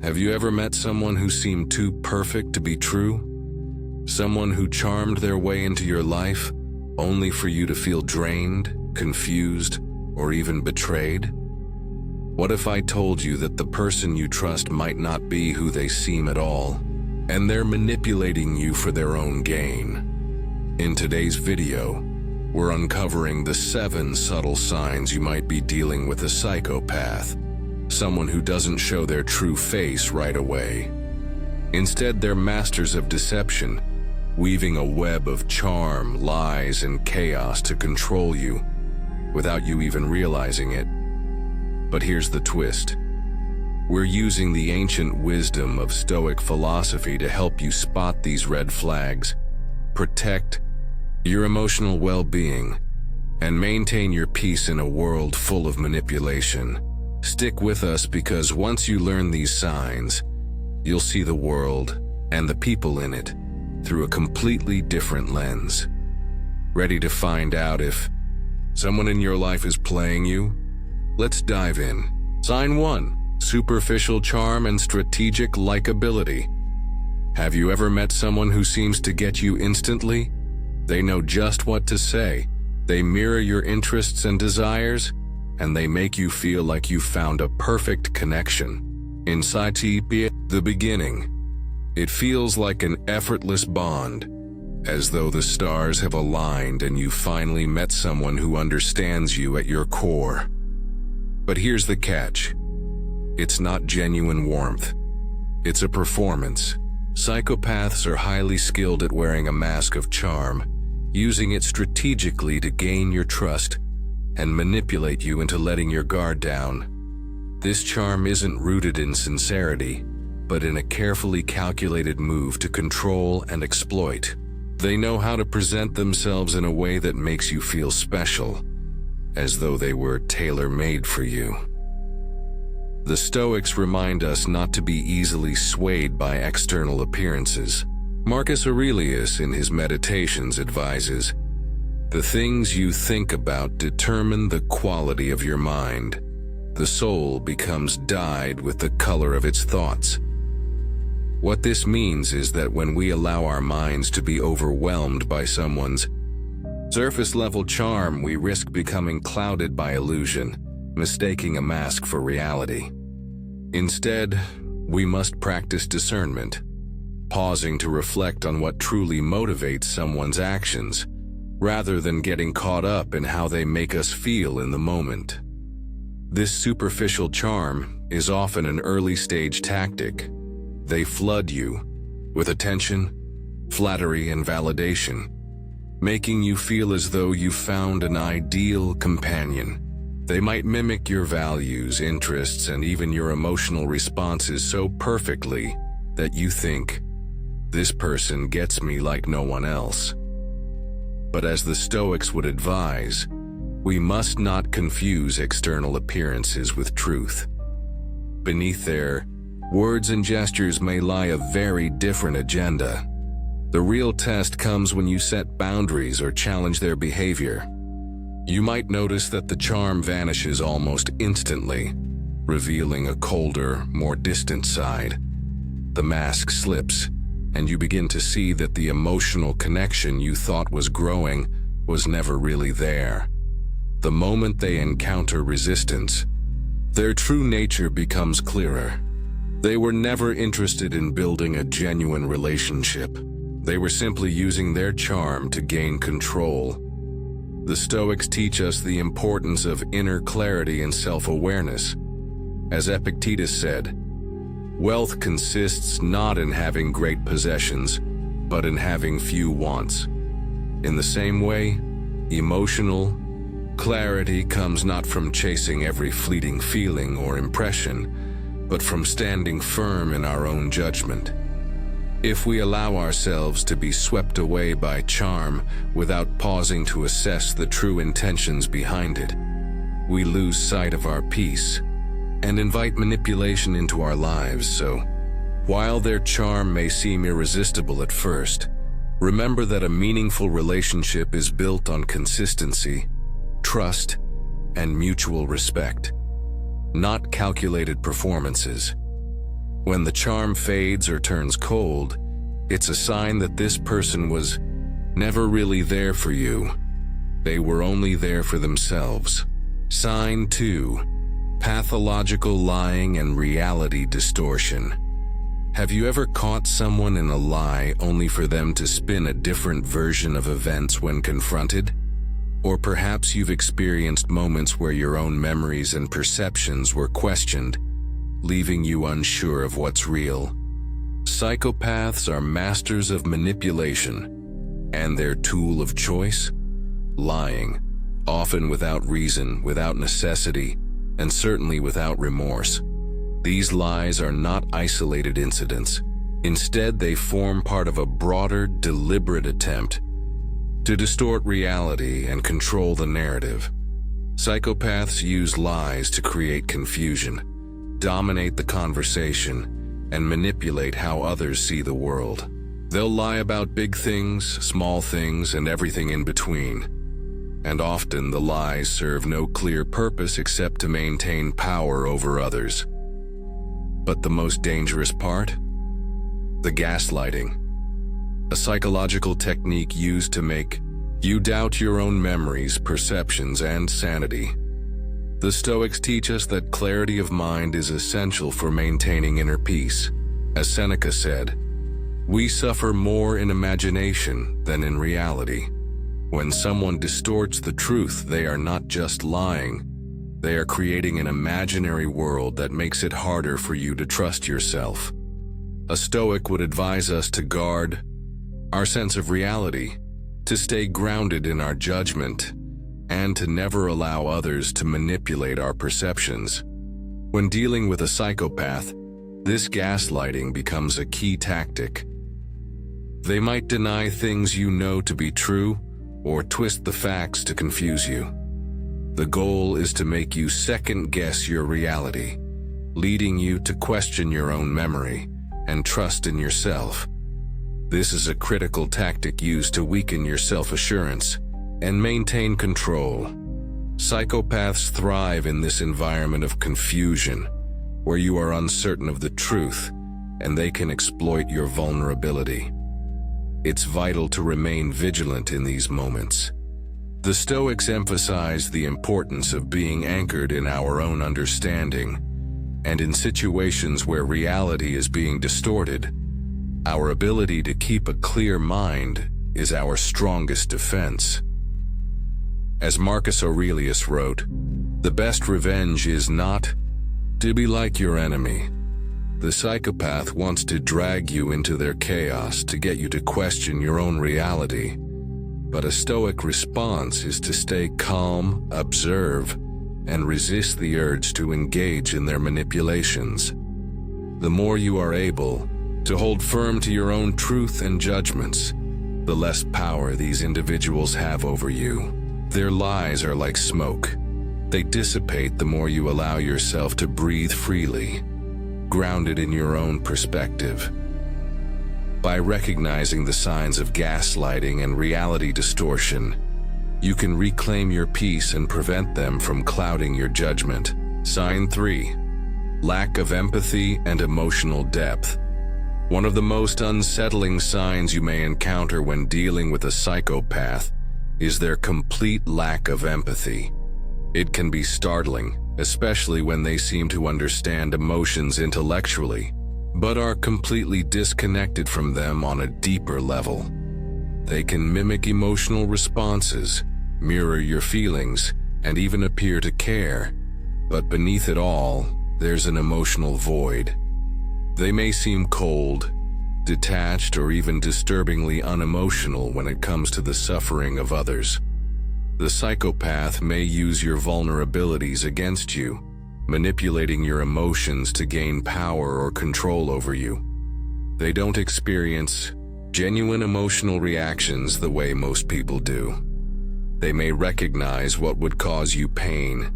Have you ever met someone who seemed too perfect to be true? Someone who charmed their way into your life, only for you to feel drained, confused, or even betrayed? What if I told you that the person you trust might not be who they seem at all, and they're manipulating you for their own gain? In today's video, we're uncovering the 7 subtle signs you might be dealing with a psychopath, someone who doesn't show their true face right away. Instead, they're masters of deception, weaving a web of charm, lies, and chaos to control you, without you even realizing it. But here's the twist. We're using the ancient wisdom of Stoic philosophy to help you spot these red flags, protect your emotional well-being, and maintain your peace in a world full of manipulation. Stick with us, because once you learn these signs, you'll see the world and the people in it through a completely different lens. Ready to find out if someone in your life is playing you? Let's dive in. Sign 1. Superficial charm and strategic likability. Have you ever met someone who seems to get you instantly? They know just what to say. They mirror your interests and desires, and they make you feel like you found a perfect connection. Inside the beginning, it feels like an effortless bond, as though the stars have aligned and you finally met someone who understands you at your core. But here's the catch. It's not genuine warmth. It's a performance. Psychopaths are highly skilled at wearing a mask of charm, using it strategically to gain your trust and manipulate you into letting your guard down. This charm isn't rooted in sincerity, but in a carefully calculated move to control and exploit. They know how to present themselves in a way that makes you feel special, as though they were tailor-made for you. The Stoics remind us not to be easily swayed by external appearances. Marcus Aurelius in his Meditations advises, "The things you think about determine the quality of your mind. The soul becomes dyed with the color of its thoughts." What this means is that when we allow our minds to be overwhelmed by someone's surface-level charm, we risk becoming clouded by illusion, mistaking a mask for reality. Instead, we must practice discernment, pausing to reflect on what truly motivates someone's actions, rather than getting caught up in how they make us feel in the moment. This superficial charm is often an early-stage tactic. They flood you with attention, flattery, and validation, making you feel as though you found an ideal companion. They might mimic your values, interests, and even your emotional responses so perfectly that you think, "This person gets me like no one else." But as the Stoics would advise, we must not confuse external appearances with truth. Beneath their words and gestures may lie a very different agenda. The real test comes when you set boundaries or challenge their behavior. You might notice that the charm vanishes almost instantly, revealing a colder, more distant side. The mask slips, and you begin to see that the emotional connection you thought was growing was never really there. The moment they encounter resistance, their true nature becomes clearer. They were never interested in building a genuine relationship. They were simply using their charm to gain control. The Stoics teach us the importance of inner clarity and self-awareness. As Epictetus said, "Wealth consists not in having great possessions, but in having few wants." In the same way, emotional clarity comes not from chasing every fleeting feeling or impression, but from standing firm in our own judgment. If we allow ourselves to be swept away by charm without pausing to assess the true intentions behind it, we lose sight of our peace and invite manipulation into our lives. So, while their charm may seem irresistible at first, remember that a meaningful relationship is built on consistency, trust, and mutual respect, not calculated performances. When the charm fades or turns cold, it's a sign that this person was never really there for you. They were only there for themselves. Sign 2. Pathological lying and reality distortion. Have you ever caught someone in a lie only for them to spin a different version of events when confronted? Or perhaps you've experienced moments where your own memories and perceptions were questioned, leaving you unsure of what's real. Psychopaths are masters of manipulation, and their tool of choice? Lying, often without reason, without necessity, and certainly without remorse. These lies are not isolated incidents. Instead, they form part of a broader, deliberate attempt to distort reality and control the narrative. Psychopaths use lies to create confusion, dominate the conversation, and manipulate how others see the world. They'll lie about big things, small things, and everything in between. And often the lies serve no clear purpose except to maintain power over others. But the most dangerous part? The gaslighting. A psychological technique used to make you doubt your own memories, perceptions, and sanity. The Stoics teach us that clarity of mind is essential for maintaining inner peace. As Seneca said, "We suffer more in imagination than in reality." When someone distorts the truth, they are not just lying. They are creating an imaginary world that makes it harder for you to trust yourself. A Stoic would advise us to guard our sense of reality, to stay grounded in our judgment, and to never allow others to manipulate our perceptions. When dealing with a psychopath, this gaslighting becomes a key tactic. They might deny things you know to be true, or twist the facts to confuse you. The goal is to make you second-guess your reality, leading you to question your own memory and trust in yourself. This is a critical tactic used to weaken your self-assurance and maintain control. Psychopaths thrive in this environment of confusion, where you are uncertain of the truth, and they can exploit your vulnerability. It's vital to remain vigilant in these moments. The Stoics emphasize the importance of being anchored in our own understanding, and in situations where reality is being distorted, our ability to keep a clear mind is our strongest defense. As Marcus Aurelius wrote, "The best revenge is not to be like your enemy." The psychopath wants to drag you into their chaos to get you to question your own reality. But a Stoic response is to stay calm, observe, and resist the urge to engage in their manipulations. The more you are able to hold firm to your own truth and judgments, the less power these individuals have over you. Their lies are like smoke. They dissipate the more you allow yourself to breathe freely, grounded in your own perspective. By recognizing the signs of gaslighting and reality distortion, you can reclaim your peace and prevent them from clouding your judgment. Sign 3. Lack of empathy and emotional depth. One of the most unsettling signs you may encounter when dealing with a psychopath is their complete lack of empathy. It can be startling, especially when they seem to understand emotions intellectually, but are completely disconnected from them on a deeper level. They can mimic emotional responses, mirror your feelings, and even appear to care, but beneath it all, there's an emotional void. They may seem cold, detached, or even disturbingly unemotional when it comes to the suffering of others. The psychopath may use your vulnerabilities against you, manipulating your emotions to gain power or control over you. They don't experience genuine emotional reactions the way most people do. They may recognize what would cause you pain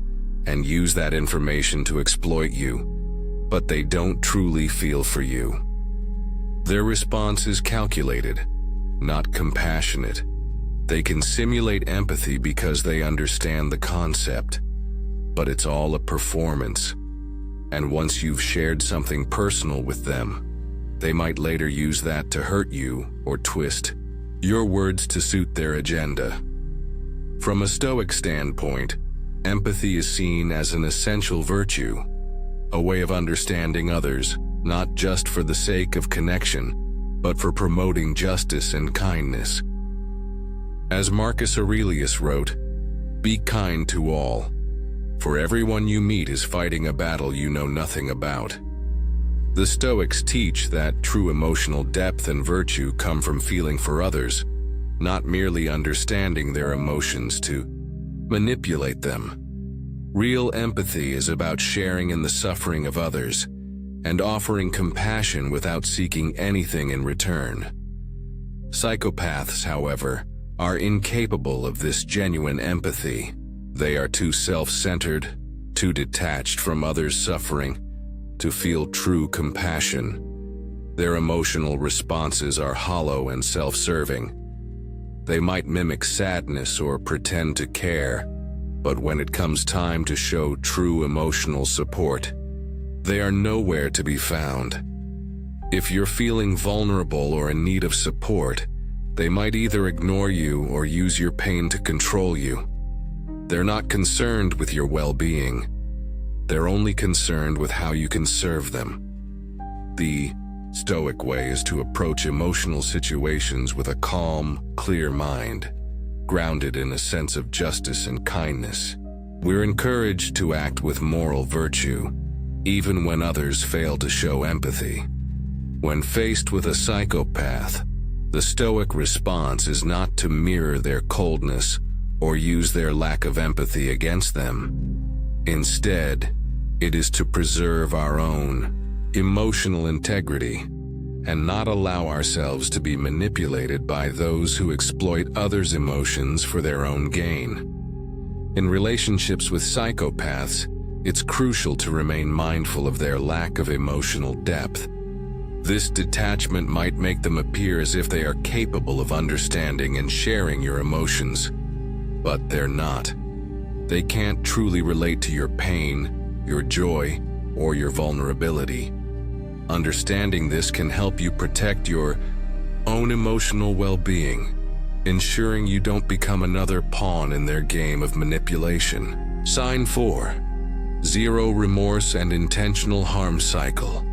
and use that information to exploit you, but they don't truly feel for you. Their response is calculated, not compassionate. They can simulate empathy because they understand the concept, but it's all a performance. and once you've shared something personal with them, they might later use that to hurt you or twist your words to suit their agenda. From a Stoic standpoint, empathy is seen as an essential virtue, a way of understanding others, not just for the sake of connection, but for promoting justice and kindness. As Marcus Aurelius wrote, "Be kind to all, for everyone you meet is fighting a battle you know nothing about." The Stoics teach that true emotional depth and virtue come from feeling for others, not merely understanding their emotions to manipulate them. Real empathy is about sharing in the suffering of others and offering compassion without seeking anything in return. Psychopaths, however, are incapable of this genuine empathy. They are too self-centered, too detached from others' suffering, to feel true compassion. Their emotional responses are hollow and self-serving. They might mimic sadness or pretend to care, but when it comes time to show true emotional support, they are nowhere to be found. If you're feeling vulnerable or in need of support, they might either ignore you or use your pain to control you. They're not concerned with your well-being. They're only concerned with how you can serve them. The Stoic way is to approach emotional situations with a calm, clear mind, grounded in a sense of justice and kindness. We're encouraged to act with moral virtue, even when others fail to show empathy. When faced with a psychopath, the Stoic response is not to mirror their coldness or use their lack of empathy against them. Instead, it is to preserve our own emotional integrity and not allow ourselves to be manipulated by those who exploit others' emotions for their own gain. In relationships with psychopaths, it's crucial to remain mindful of their lack of emotional depth. This detachment might make them appear as if they are capable of understanding and sharing your emotions, but they're not. They can't truly relate to your pain, your joy, or your vulnerability. Understanding this can help you protect your own emotional well-being, ensuring you don't become another pawn in their game of manipulation. Sign 4. Zero remorse and intentional harm cycle.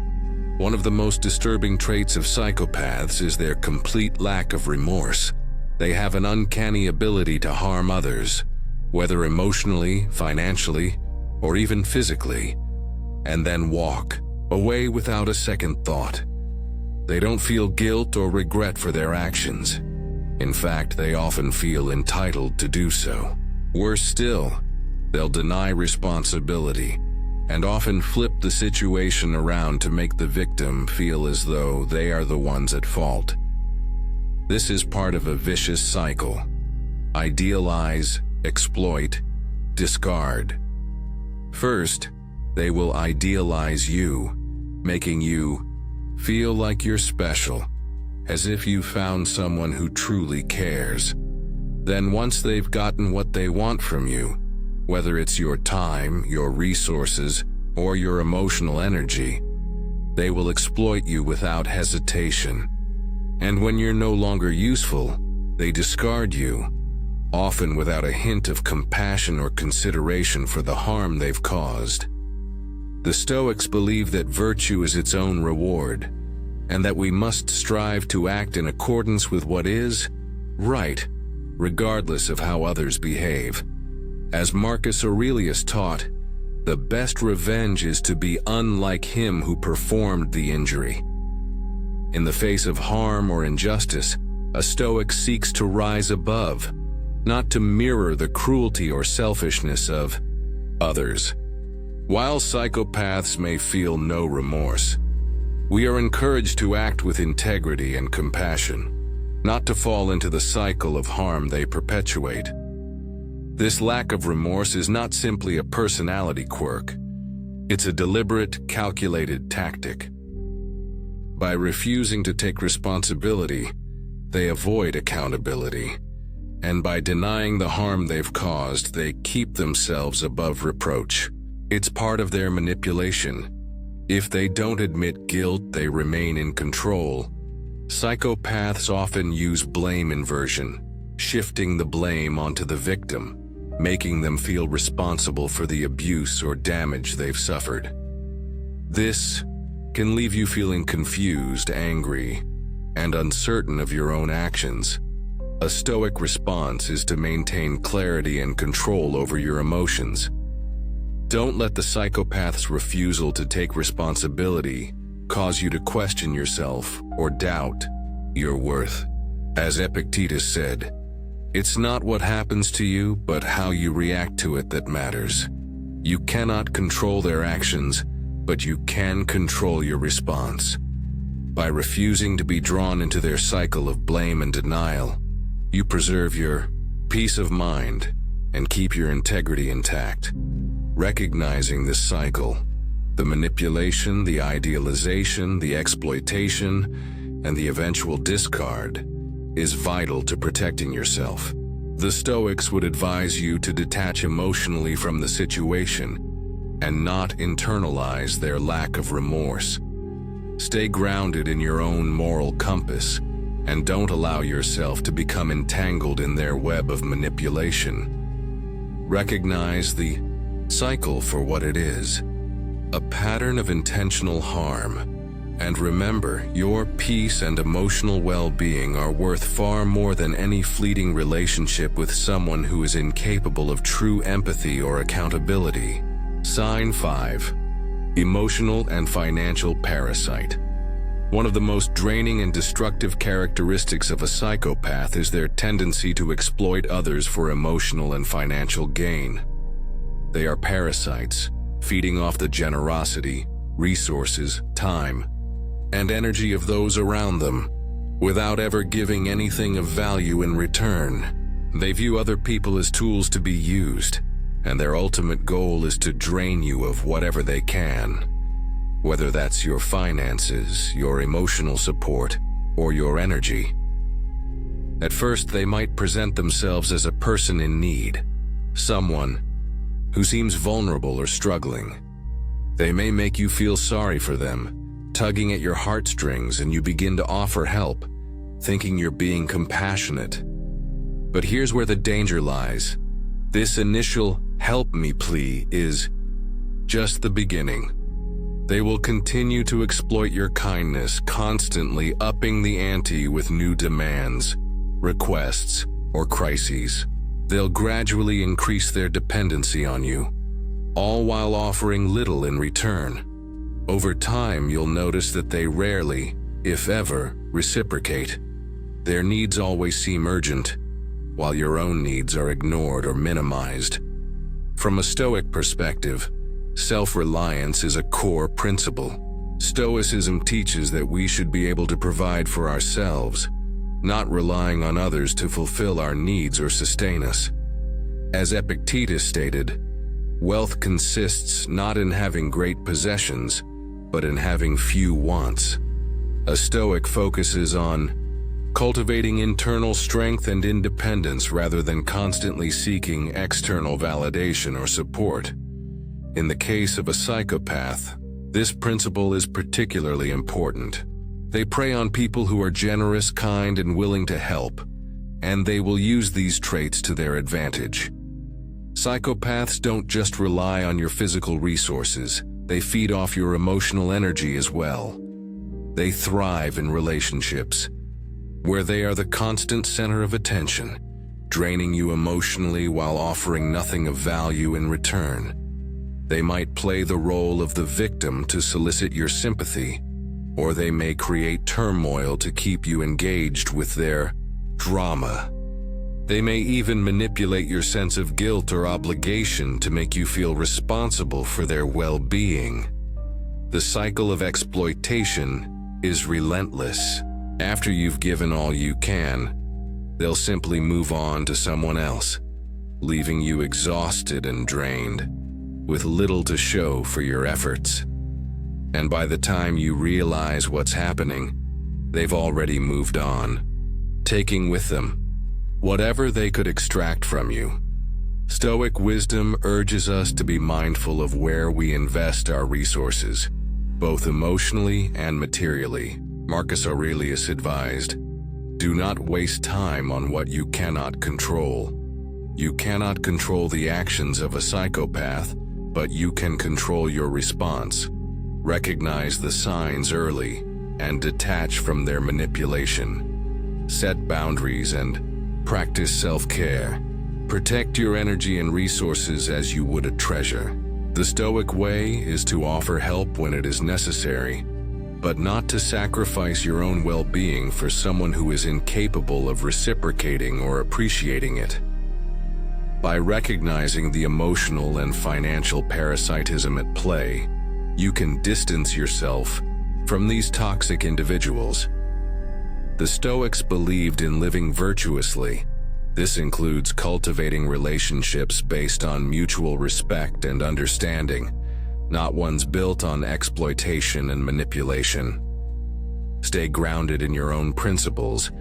One of the most disturbing traits of psychopaths is their complete lack of remorse. They have an uncanny ability to harm others, whether emotionally, financially, or even physically, and then walk away without a second thought. They don't feel guilt or regret for their actions. In fact, they often feel entitled to do so. Worse still, they'll deny responsibility and often flip the situation around to make the victim feel as though they are the ones at fault. This is part of a vicious cycle. Idealize, exploit, discard. First, they will idealize you, making you feel like you're special, as if you found someone who truly cares. Then once they've gotten what they want from you, whether it's your time, your resources, or your emotional energy, they will exploit you without hesitation. And when you're no longer useful, they discard you, often without a hint of compassion or consideration for the harm they've caused. The Stoics believe that virtue is its own reward, and that we must strive to act in accordance with what is right, regardless of how others behave. As Marcus Aurelius taught, the best revenge is to be unlike him who performed the injury. In the face of harm or injustice, a Stoic seeks to rise above, not to mirror the cruelty or selfishness of others. While psychopaths may feel no remorse, we are encouraged to act with integrity and compassion, not to fall into the cycle of harm they perpetuate. This lack of remorse is not simply a personality quirk. It's a deliberate, calculated tactic. By refusing to take responsibility, they avoid accountability, and by denying the harm they've caused, they keep themselves above reproach. It's part of their manipulation. If they don't admit guilt, they remain in control. Psychopaths often use blame inversion, shifting the blame onto the victim, making them feel responsible for the abuse or damage they've suffered. This can leave you feeling confused, angry, and uncertain of your own actions. A stoic response is to maintain clarity and control over your emotions. Don't let the psychopath's refusal to take responsibility cause you to question yourself or doubt your worth. As Epictetus said, "It's not what happens to you, but how you react to it that matters." You cannot control their actions, but you can control your response. By refusing to be drawn into their cycle of blame and denial, you preserve your peace of mind and keep your integrity intact. Recognizing this cycle, the manipulation, the idealization, the exploitation, and the eventual discard, is vital to protecting yourself. The Stoics would advise you to detach emotionally from the situation and not internalize their lack of remorse. Stay grounded in your own moral compass and don't allow yourself to become entangled in their web of manipulation. Recognize the cycle for what it is, a pattern of intentional harm. And remember, your peace and emotional well-being are worth far more than any fleeting relationship with someone who is incapable of true empathy or accountability. Sign 5. Emotional and financial parasite. One of the most draining and destructive characteristics of a psychopath is their tendency to exploit others for emotional and financial gain. They are parasites, feeding off the generosity, resources, time, and energy of those around them, without ever giving anything of value in return. They view other people as tools to be used, and their ultimate goal is to drain you of whatever they can, whether that's your finances, your emotional support, or your energy. At first, they might present themselves as a person in need, someone who seems vulnerable or struggling. They may make you feel sorry for them, tugging at your heartstrings, and you begin to offer help, thinking you're being compassionate. But here's where the danger lies. This initial "help me" plea is just the beginning. They will continue to exploit your kindness, constantly upping the ante with new demands, requests, or crises. They'll gradually increase their dependency on you, all while offering little in return. Over time, you'll notice that they rarely, if ever, reciprocate. Their needs always seem urgent, while your own needs are ignored or minimized. From a Stoic perspective, self-reliance is a core principle. Stoicism teaches that we should be able to provide for ourselves, not relying on others to fulfill our needs or sustain us. As Epictetus stated, wealth consists not in having great possessions, but in having few wants. A Stoic focuses on cultivating internal strength and independence rather than constantly seeking external validation or support. In the case of a psychopath, this principle is particularly important. They prey on people who are generous, kind, and willing to help, and they will use these traits to their advantage. Psychopaths don't just rely on your physical resources, they feed off your emotional energy as well. They thrive in relationships, where they are the constant center of attention, draining you emotionally while offering nothing of value in return. They might play the role of the victim to solicit your sympathy, or they may create turmoil to keep you engaged with their drama. They may even manipulate your sense of guilt or obligation to make you feel responsible for their well-being. The cycle of exploitation is relentless. After you've given all you can, they'll simply move on to someone else, leaving you exhausted and drained, with little to show for your efforts. And by the time you realize what's happening, they've already moved on, taking with them whatever they could extract from you. Stoic wisdom urges us to be mindful of where we invest our resources, both emotionally and materially. Marcus Aurelius advised, "Do not waste time on what you cannot control." You cannot control the actions of a psychopath, but you can control your response. Recognize the signs early and detach from their manipulation. Set boundaries and practice self-care. Protect your energy and resources as you would a treasure. The Stoic way is to offer help when it is necessary, but not to sacrifice your own well-being for someone who is incapable of reciprocating or appreciating it. By recognizing the emotional and financial parasitism at play, you can distance yourself from these toxic individuals. The Stoics believed in living virtuously. This includes cultivating relationships based on mutual respect and understanding, not ones built on exploitation and manipulation. Stay grounded in your own principles,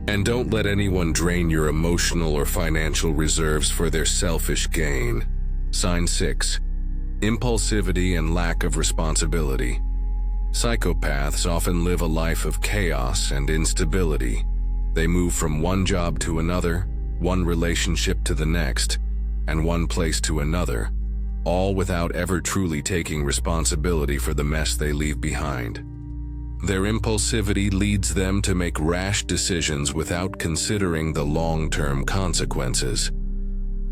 and don't let anyone drain your emotional or financial reserves for their selfish gain. Sign 6. Impulsivity and lack of responsibility. Psychopaths often live a life of chaos and instability. They move from one job to another, one relationship to the next, and one place to another, all without ever truly taking responsibility for the mess they leave behind. Their impulsivity leads them to make rash decisions without considering the long-term consequences.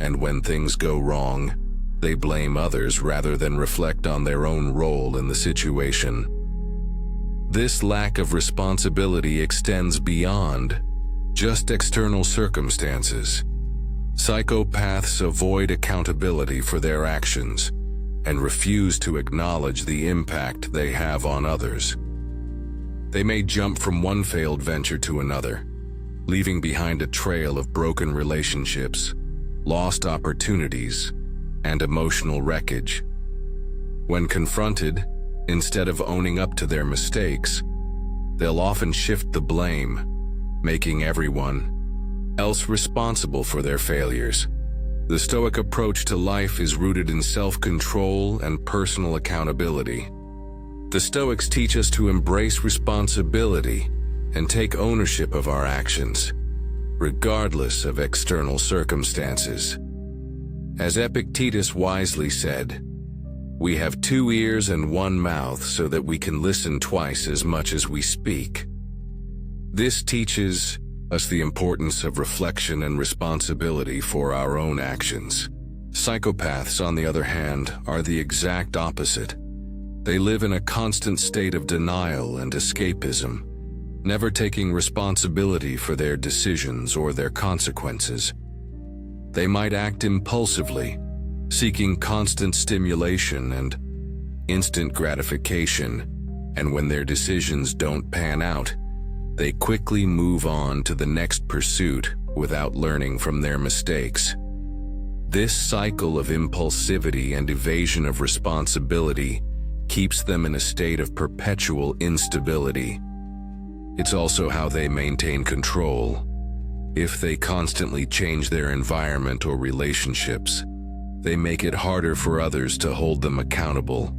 And when things go wrong, they blame others rather than reflect on their own role in the situation. This lack of responsibility extends beyond just external circumstances. Psychopaths avoid accountability for their actions and refuse to acknowledge the impact they have on others. They may jump from one failed venture to another, leaving behind a trail of broken relationships, lost opportunities, and emotional wreckage. When confronted, instead of owning up to their mistakes, they'll often shift the blame, making everyone else responsible for their failures. The Stoic approach to life is rooted in self-control and personal accountability. The Stoics teach us to embrace responsibility and take ownership of our actions, regardless of external circumstances. As Epictetus wisely said, "We have 2 ears and 1 mouth so that we can listen twice as much as we speak." This teaches us the importance of reflection and responsibility for our own actions. Psychopaths, on the other hand, are the exact opposite. They live in a constant state of denial and escapism, never taking responsibility for their decisions or their consequences. They might act impulsively, seeking constant stimulation and instant gratification, and when their decisions don't pan out, they quickly move on to the next pursuit without learning from their mistakes. This cycle of impulsivity and evasion of responsibility keeps them in a state of perpetual instability. It's also how they maintain control. If they constantly change their environment or relationships, they make it harder for others to hold them accountable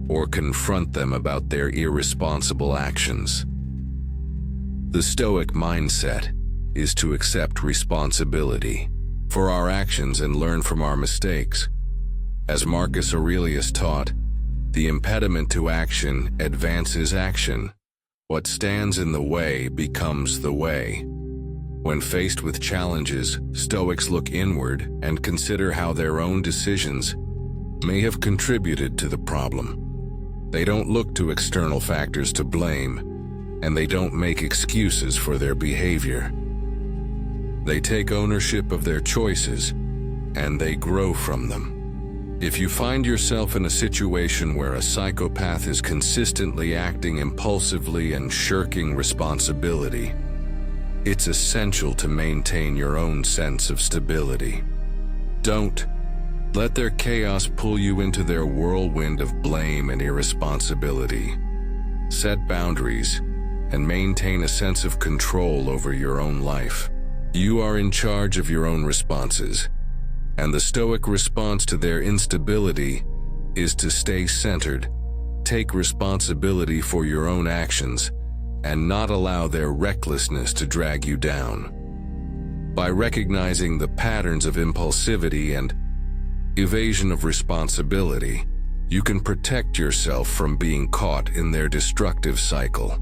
or confront them about their irresponsible actions. The Stoic mindset is to accept responsibility for our actions and learn from our mistakes. As Marcus Aurelius taught, the impediment to action advances action. What stands in the way becomes the way. When faced with challenges, Stoics look inward and consider how their own decisions may have contributed to the problem. They don't look to external factors to blame, and they don't make excuses for their behavior. They take ownership of their choices, and they grow from them. If you find yourself in a situation where a psychopath is consistently acting impulsively and shirking responsibility, it's essential to maintain your own sense of stability. Don't let their chaos pull you into their whirlwind of blame and irresponsibility. Set boundaries and maintain a sense of control over your own life. You are in charge of your own responses, And the Stoic response to their instability is to stay centered, take responsibility for your own actions, and not allow their recklessness to drag you down. By recognizing the patterns of impulsivity and evasion of responsibility, you can protect yourself from being caught in their destructive cycle.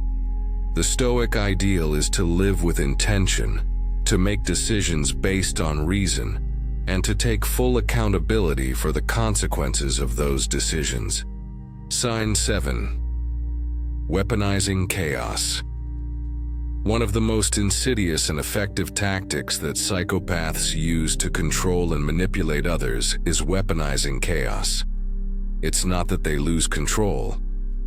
The Stoic ideal is to live with intention, to make decisions based on reason, and to take full accountability for the consequences of those decisions. Sign 7. Weaponizing chaos. One of the most insidious and effective tactics that psychopaths use to control and manipulate others is weaponizing chaos. It's not that they lose control,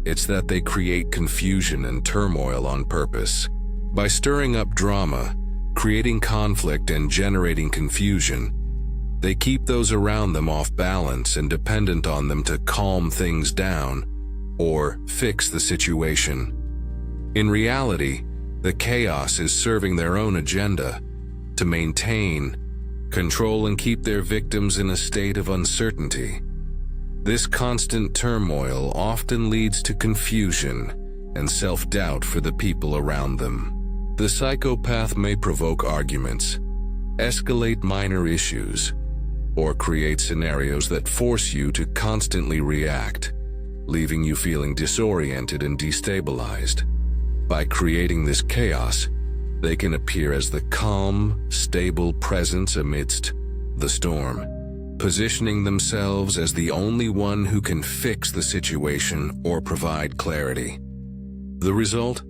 it's that they create confusion and turmoil on purpose. By stirring up drama, creating conflict and generating confusion, they keep those around them off balance and dependent on them to calm things down or fix the situation. In reality, the chaos is serving their own agenda to maintain, control, and keep their victims in a state of uncertainty. This constant turmoil often leads to confusion and self-doubt for the people around them. The psychopath may provoke arguments, escalate minor issues, or create scenarios that force you to constantly react, leaving you feeling disoriented and destabilized. By creating this chaos, they can appear as the calm, stable presence amidst the storm, positioning themselves as the only one who can fix the situation or provide clarity. The result?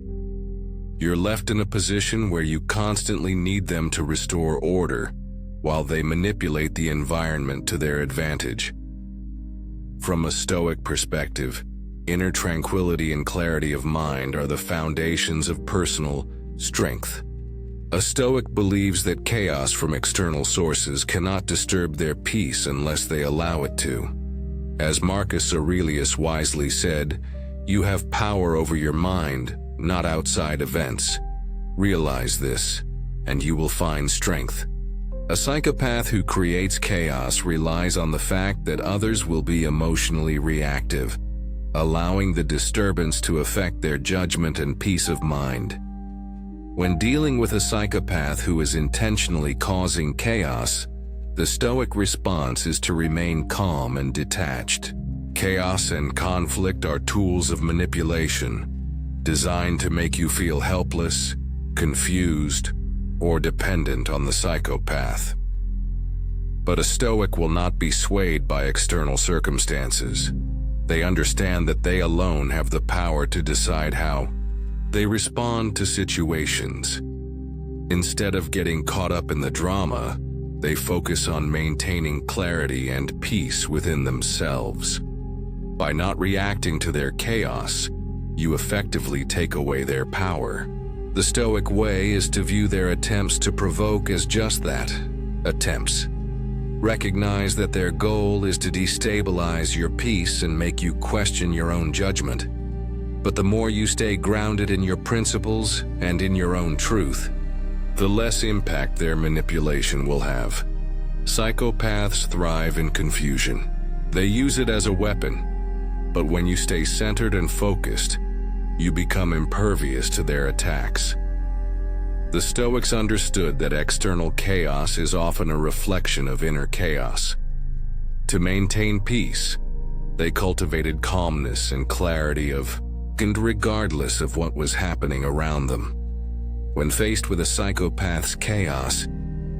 You're left in a position where you constantly need them to restore order, while they manipulate the environment to their advantage. From a Stoic perspective, inner tranquility and clarity of mind are the foundations of personal strength. A Stoic believes that chaos from external sources cannot disturb their peace unless they allow it to. As Marcus Aurelius wisely said, "You have power over your mind, not outside events. Realize this, and you will find strength." A psychopath who creates chaos relies on the fact that others will be emotionally reactive, allowing the disturbance to affect their judgment and peace of mind. When dealing with a psychopath who is intentionally causing chaos, the Stoic response is to remain calm and detached. Chaos and conflict are tools of manipulation, designed to make you feel helpless, confused, or dependent on the psychopath. But a Stoic will not be swayed by external circumstances. They understand that they alone have the power to decide how they respond to situations. Instead of getting caught up in the drama, they focus on maintaining clarity and peace within themselves. By not reacting to their chaos, you effectively take away their power. The Stoic way is to view their attempts to provoke as just that, attempts. Recognize that their goal is to destabilize your peace and make you question your own judgment. But the more you stay grounded in your principles and in your own truth, the less impact their manipulation will have. Psychopaths thrive in confusion. They use it as a weapon, but when you stay centered and focused, you become impervious to their attacks. The Stoics understood that external chaos is often a reflection of inner chaos. To maintain peace, they cultivated calmness and clarity regardless of what was happening around them. When faced with a psychopath's chaos,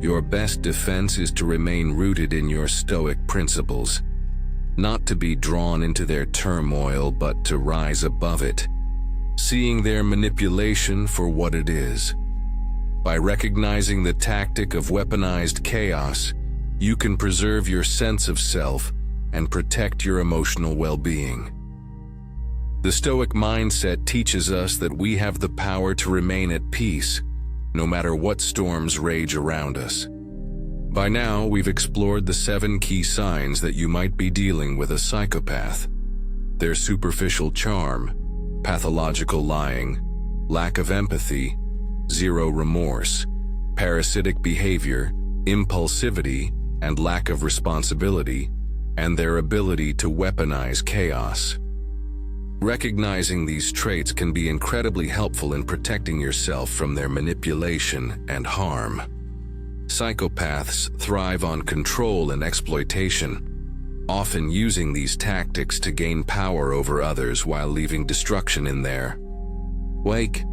your best defense is to remain rooted in your Stoic principles, not to be drawn into their turmoil but to rise above it, seeing their manipulation for what it is. By recognizing the tactic of weaponized chaos, you can preserve your sense of self and protect your emotional well-being. The Stoic mindset teaches us that we have the power to remain at peace, no matter what storms rage around us. By now, we've explored the 7 key signs that you might be dealing with a psychopath. Their superficial charm, pathological lying, lack of empathy, zero remorse, parasitic behavior, impulsivity, and lack of responsibility, and their ability to weaponize chaos. Recognizing these traits can be incredibly helpful in protecting yourself from their manipulation and harm. Psychopaths thrive on control and exploitation, often using these tactics to gain power over others while leaving destruction in their wake.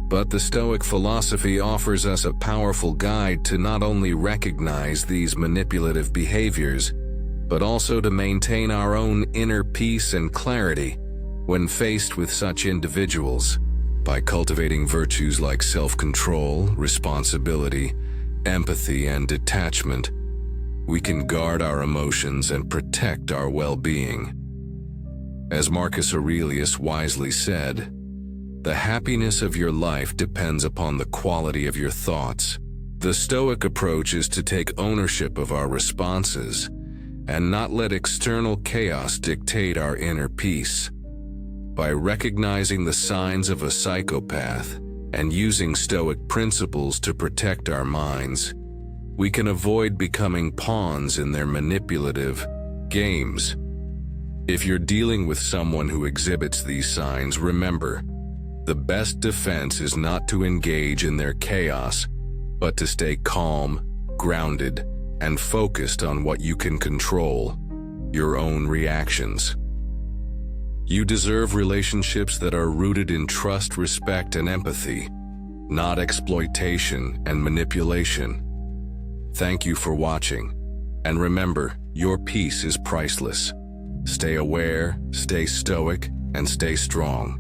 But the Stoic philosophy offers us a powerful guide to not only recognize these manipulative behaviors, but also to maintain our own inner peace and clarity when faced with such individuals. By cultivating virtues like self-control, responsibility, empathy, and detachment, we can guard our emotions and protect our well-being. As Marcus Aurelius wisely said, "The happiness of your life depends upon the quality of your thoughts." The Stoic approach is to take ownership of our responses and not let external chaos dictate our inner peace. By recognizing the signs of a psychopath and using Stoic principles to protect our minds, we can avoid becoming pawns in their manipulative games. If you're dealing with someone who exhibits these signs, remember, the best defense is not to engage in their chaos, but to stay calm, grounded, and focused on what you can control, your own reactions. You deserve relationships that are rooted in trust, respect, and empathy, not exploitation and manipulation. Thank you for watching, and remember, your peace is priceless. Stay aware, stay stoic, and stay strong.